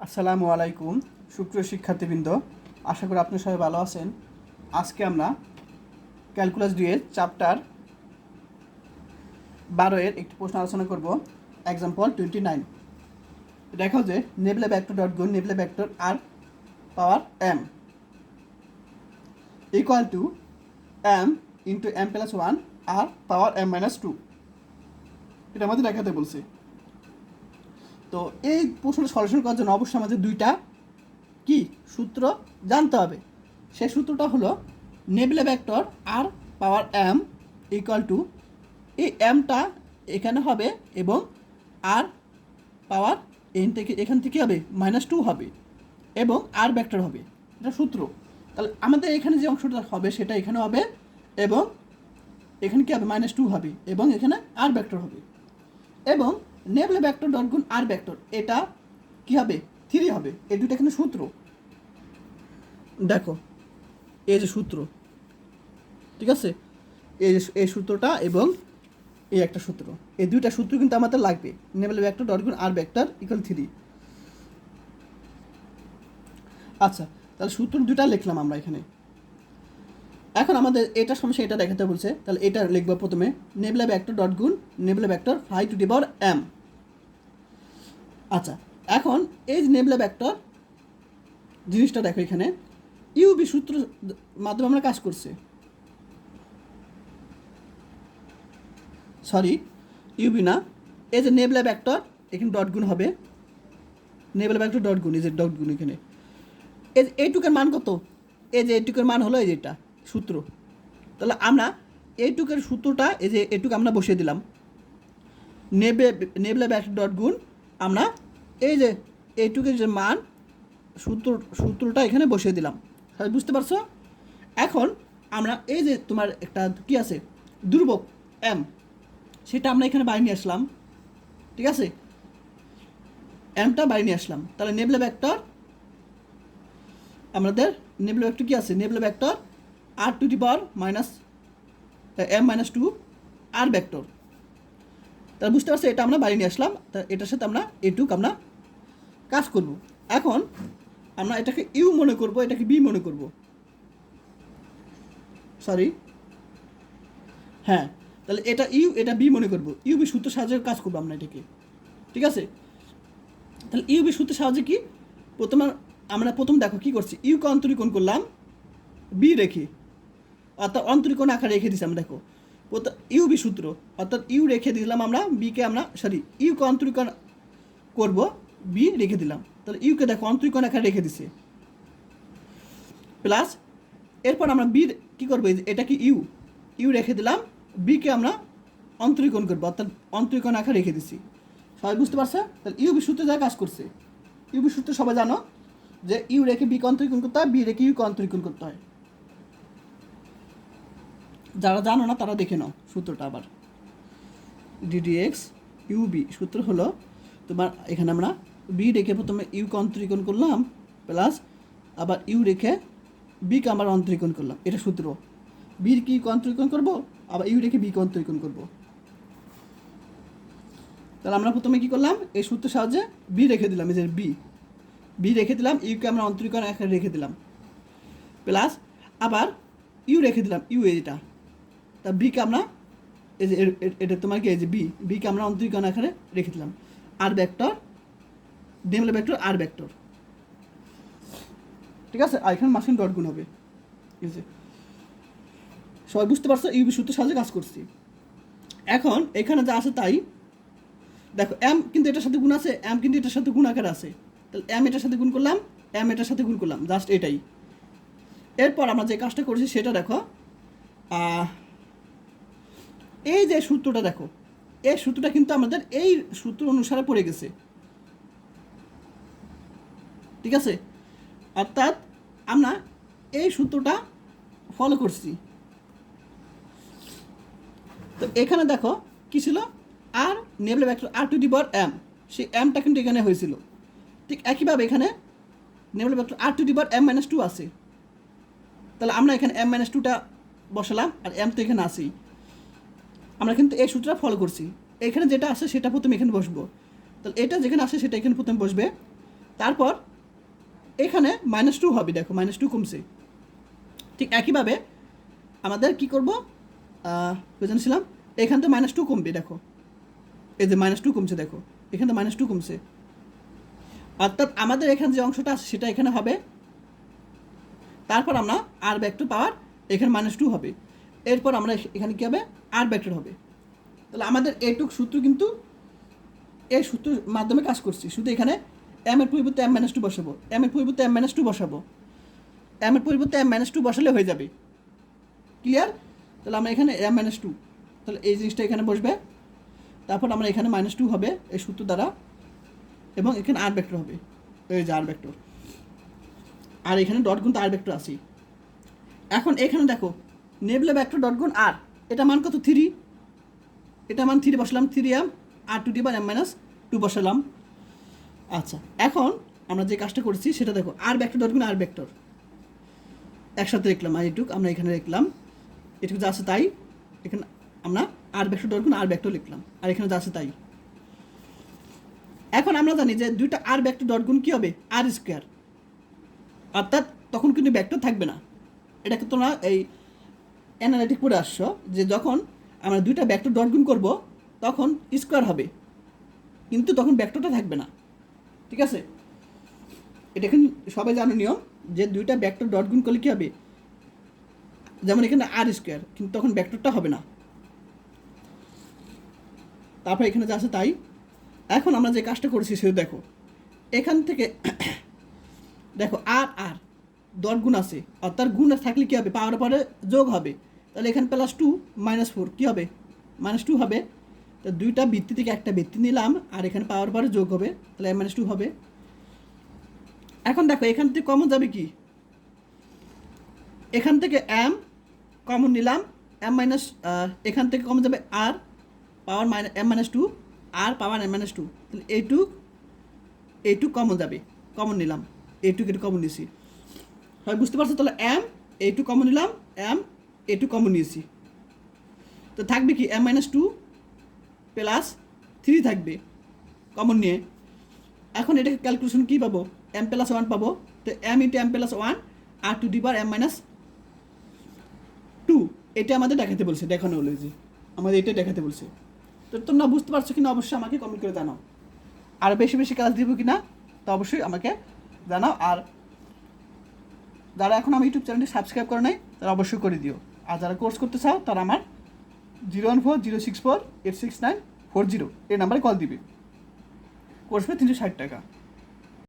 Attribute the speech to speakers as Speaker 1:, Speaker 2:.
Speaker 1: আসসালামু আলাইকুম সুপ্রিয় শিক্ষার্থীবৃন্দ, আশা করি আপনি সবাই ভালো আছেন। আজকে আমরা ক্যালকুলাস 2 এর চ্যাপ্টার 12 এর একটি প্রশ্ন আলোচনা করব। এক্সাম্পল 29। দেখাও যে নেবুলা ভেক্টর ডট গুণ nabla vector r power m equal to m into m plus 1 r power m minus 2। এটা আমাদের দেখাতে বলছে। তো এই প্রশ্নের সলিউশন করার জন্য অবশ্যই আমাদের দুইটা কি সূত্র জানতে হবে। সেই সূত্রটা হলো nabla vector r power m equal to এই এমটা এখানে হবে এবং আর পাওয়ার এখান থেকে হবে -2 হবে এবং আর ভেক্টর হবে। এটা সূত্র। তাহলে আমাদের এখানে যে অংশটা হবে সেটা এখানে হবে এবং এখানে কি হবে -2 হবে এবং এখানে আর ভেক্টর হবে এবং নেবুলা ভেক্টর ডট গুণ আর ভেক্টর এটা কি হবে 3 হবে। এই দুটো এখানে সূত্র। দেখো এই যে সূত্র, ঠিক আছে, এই সূত্রটা এবং এই একটা সূত্র, এই দুইটা সূত্র কিন্তু আমাদের লাগবে। নেবুলা ভেক্টর ডট গুণ আর ভেক্টর ইকুয়াল 3। আচ্ছা, তাহলে সূত্র দুইটা লিখলাম আমরা এখানে। এখন আমাদের এটা সমস্যা এটা দেখাতে বলছে, তাহলে এটা লিখবো প্রথমে নেবুলা ভেক্টর ডট গুণ nabla vector 5 two the power m। আচ্ছা, এখন এই যে নেবুলা ভেক্টর জিনিসটা দেখো, এখানে ইউবি সূত্র মাধ্যমে আমরা কাজ করছি। সরি, ইউবি না, এই যে নেবুলা ভেক্টর এখানে ডট গুণ হবে, নেবুলা ভেক্টর ডট গুণ, এই যে ডট গুণ এখানে এই যে এইটুকের মান কত, এই যে এইটুকের মান হলো এই যে এটা সূত্র। তাহলে আমরা এইটুকের সূত্রটা এই যে এইটুকু আমরা বসিয়ে দিলাম। নেবুলা ভেক্টর ডট গুণ আমরা এই যে এইটুকের যে মান সূত্রটা এখানে বসিয়ে দিলাম। তাহলে বুঝতে পারছো? এখন আমরা এই যে তোমার একটা কি আছে ধ্রুবক এম, সেটা আমরা এখানে বাইরে নিয়ে আসলাম, ঠিক আছে, এমটা বাইরে নিয়ে আসলাম। তাহলে নেবুলা ভেক্টর আমাদের নেবুলা ভেক্টর কি আছে, nabla vector r to the power -2 r vector. তাহলে বুঝতে পারছো, এটা আমরা বাইরে নিয়ে আসলাম। তা এটার সাথে আমরা এটুক আমরা কাজ করব। এখন আমরা এটাকে ইউ মনে করব, এটাকে বি মনে করব। সরি, হ্যাঁ, তাহলে এটা ইউ এটা বি মনে করব। ইউবি সূত্র সাহায্যে কাজ করবো আমরা এটাকে, ঠিক আছে। তাহলে ইউবি সূত্রের সাহায্যে কি আমরা প্রথম দেখো কি করছি, ইউকে অন্তরীকরণ করলাম বি রেখে, অর্থাৎ অন্তরীকরণ আকারে রেখে দিচ্ছি আমরা। দেখো ইউবি সূত্র, অর্থাৎ ইউ রেখে দিলাম আমরা, বিকে আমরা ইউকে অন্তরীকরণ করব, বি রেখে দিলাম। তাহলে ইউকে দেখো অন্তরীকরণ আকারে রেখে দিছে প্লাস, এরপর আমরা বি কী করবো, এটা কি ইউ রেখে দিলাম, বিকে আমরা অন্তরীকরণ করবো, অর্থাৎ অন্তরীকরণ আকারে রেখে দিছি। সবাই বুঝতে পারছে? তাহলে ইউবি সূত্রে যা কাজ করছে, ইউবি সূত্রে সবাই জানো যে ইউ রেখে বিকে অন্তরীকরণ করতে হয়, বি রেখে ইউকে অন্তরীকরণ করতে হয়। যারা জানো না তারা দেখে নাও সূত্রটা আবার। ডিডিএক্স ইউবি সূত্র হলো তোমার, এখানে আমরা বি রেখে প্রথমে ইউকে অন্তরীকরণ করলাম প্লাস আবার ইউ রেখে বিকে আমরা অন্তরীকরণ করলাম। এটা সূত্র। বির কি অন্তরীকরণ করবো, আবার ইউ রেখে বিকে অন্তরীকরণ করবো। তাহলে আমরা প্রথমে কি করলাম, এই সূত্রের সাহায্যে বি রেখে দিলাম, এই যে বি রেখে দিলাম, ইউকে আমরা অন্তরীকরণ আকারে রেখে দিলাম প্লাস আবার ইউ রেখে দিলাম, ইউ এটা, তা বিকে আমরা এই যে এটা তোমার কি এই যে বিকে আমরা অন্তরীকরণ আকারে রেখে দিলাম। আর ভেক্টর নেবুলা ভেক্টর আর ভেক্টর, ঠিক আছে। আর এখানে মাসিন ডট গুণ হবে, ঠিক আছে। সবাই বুঝতে পারছো, ইউবি সূত্রের সাহায্যে কাজ করছি। এখন এখানে যা আছে তাই দেখো, এম কিন্তু এটার সাথে গুণ আছে, এম কিন্তু এটার সাথে গুণ আকারে আছে। তাহলে এম এটার সাথে গুণ করলাম, এম এটার সাথে গুণ করলাম, জাস্ট এটাই। এরপর আমরা যে কাজটা করছি সেটা দেখো, এই যে সূত্রটা দেখো, এই সূত্রটা কিন্তু আমাদের এই সূত্র অনুসারে পড়ে গেছে, ঠিক আছে। অর্থাৎ আমরা এই সূত্রটা ফলো করছি। তো এখানে দেখো কি ছিল, আর nabla vector r to the power m, সেই এমটা কিন্তু এখানে হয়েছিল। ঠিক একইভাবে এখানে nabla vector r to the power m-2 আছে। তাহলে আমরা এখানে m-2টা বসালাম, আর এম তো এখানে আছেই। আমরা কিন্তু এই সূত্রটা ফলো করছি। এখানে যেটা আসে সেটা প্রথমে এখানে বসবো। তাহলে এটা যেখানে আসে সেটা এখানে প্রথমে বসবে, তারপর এখানে -2 হবে, দেখো -2 কমছে। ঠিক একইভাবে আমাদের কি করব, বুঝেছিলাম এখান থেকে -2 কমবে, দেখো এই যে -2 কমছে, দেখো এখান থেকে -2 কমছে, অর্থাৎ আমাদের এখানে যে অংশটা আছে সেটা এখানে হবে। তারপর আমরা আর ভেক্টর পাওয়ার এখানে -2 হবে, এরপর আমরা এখানে কী হবে, আর ভেক্টর হবে। তাহলে আমাদের এইটুক সূত্র কিন্তু এই সূত্রের মাধ্যমে কাজ করছি। শুধু এখানে এম এর পরিবর্তে m-2 বসাবো, এম এর পরিবর্তে m-2 বসাবো, এম এর পরিবর্তে m-2 বসালে হয়ে যাবে। ক্লিয়ার? তাহলে আমরা এখানে m-2, তাহলে এই জিনিসটা এখানে বসবে। তারপর আমরা এখানে -2 হবে এই সূত্র দ্বারা, এবং এখানে আর ভেক্টর হবে, এই যে আর ভেক্টর, আর এখানে ডট গুণ তো আর ভেক্টর আছেই। এখন এখানে দেখো নেবলে ভেক্টর ডট গুণ আর, এটা মান কত 3, এটা মান 3 বসালাম, 3m r2m-2 বসালাম। আচ্ছা, এখন আমরা যে কাজটা করেছি সেটা দেখো, আর ভেক্টর ডট গুণ আর ভেক্টর একসাথে লিখলাম, আর এটুক আমরা এখানে লিখলাম, এটুকু যা আছে তাই, এখানে আমরা আর ভেক্টর ডট গুণ আর ভেক্টর লিখলাম, আর এখানে যা আছে তাই। এখন আমরা জানি যে দুইটা আর ভেক্টর ডট গুণ কী হবে, আর স্কোয়ার, অর্থাৎ তখন কিন্তু ভেক্টর থাকবে না। এটাকে তোমরা এই অ্যানালিটিক পড়ে আসছো যে যখন আমরা দুইটা ভেক্টর ডট গুণ করবো তখন স্কোয়ার হবে, কিন্তু তখন ভেক্টরটা থাকবে না। ঠিক আছে, এটা এখন সবাই জানো নিয়ম যে দুইটা ভেক্টর ডট গুণ করলে কী হবে, যেমন এখানে আর স্কোয়ার, কিন্তু তখন ভেক্টরটা হবে না। তারপর এখানে যা আছে তাই। এখন আমরা যে কাজটা করেছি সেটা দেখো, এখান থেকে দেখো আর আর ডট গুণ আছে, অর্থাৎ গুণ থাকলে কী হবে, পাওয়ার পরে যোগ হবে। তাহলে এখানে +2 -4 কী হবে, -2 হবে। তো দুইটা ভিত্তি থেকে একটা ভিত্তি নিলাম, আর এখানে পাওয়ার পরে যোগ হবে, তাহলে m-2 হবে। এখন দেখো এখান থেকে কমন যাবে কি, এখান থেকে m কমন নিলাম, এখান থেকে কমন যাবে আর পাওয়ার m-2, আর পাওয়ার m-2, তাহলে এইটুক কমন যাবে, কমন নিলাম, এইটুক এটা কমন নিয়েছি, হয় বুঝতে পারছো? তাহলে এইটুক কমন নিলাম, এইটুক কমন নিয়েছি, তো থাকবে কি m-2 +3 থাকবে কমন নিয়ে। এখন এটাকে ক্যালকুলেশন কী পাবো, m+1 পাবো, তো m × m+1 r2m-2, এটা আমাদের দেখাতে বলছে, দেখানো হলো যে আমাদের এটা দেখাতে বলছে। তো তোমরা বুঝতে পারছো কিনা অবশ্যই আমাকে কমেন্ট করে জানাও, আর বেশি বেশি ক্লাস দিব কিনা তো অবশ্যই আমাকে জানাও। আর যারা এখন আমার ইউটিউব চ্যানেলটি সাবস্ক্রাইব করে নাই তারা অবশ্যই করে দিও, আর যারা কোর্স করতে চাও তারা আমার 01406486940 এই নাম্বারে কল দিবে, কোর্স ফি 360 টাকা।